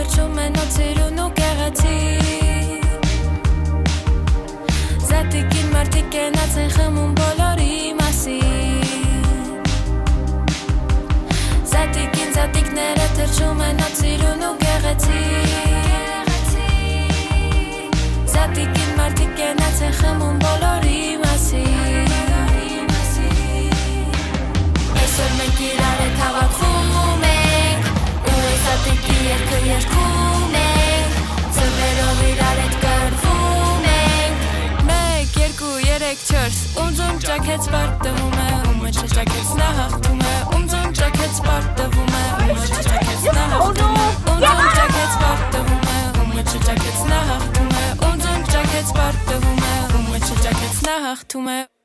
թրջում են օծիրուն ու կեղեցի Զատիկին մարդիկ կենաց են խմում բոլորի մասին Զատիկին զատիկները թրջում են օծիրուն ու կեղեցի Զատիկին մարդիկ կենաց են խմում բոլորի մասին Այսօր մենք իրար հետ հավաքվում ենք Ու այս զատիկի երգը երգում ենք Ձվերով իրար հետ կռվում ենք 1, 2, 3, 4 Ում ձուն ճաքեց պարտվում է Ումը չճաքեց նա հաղթում է Ում ձուն ճաքեց պարտվում է Ումը չճաքեց նա հաղթում է Ում ձուն ճաքեց պարտվում է Ումը չճաքեց նա հաղթում է Ում ձուն ճաքեց պարտվում է Ումը չճաքեց նա հաղթում է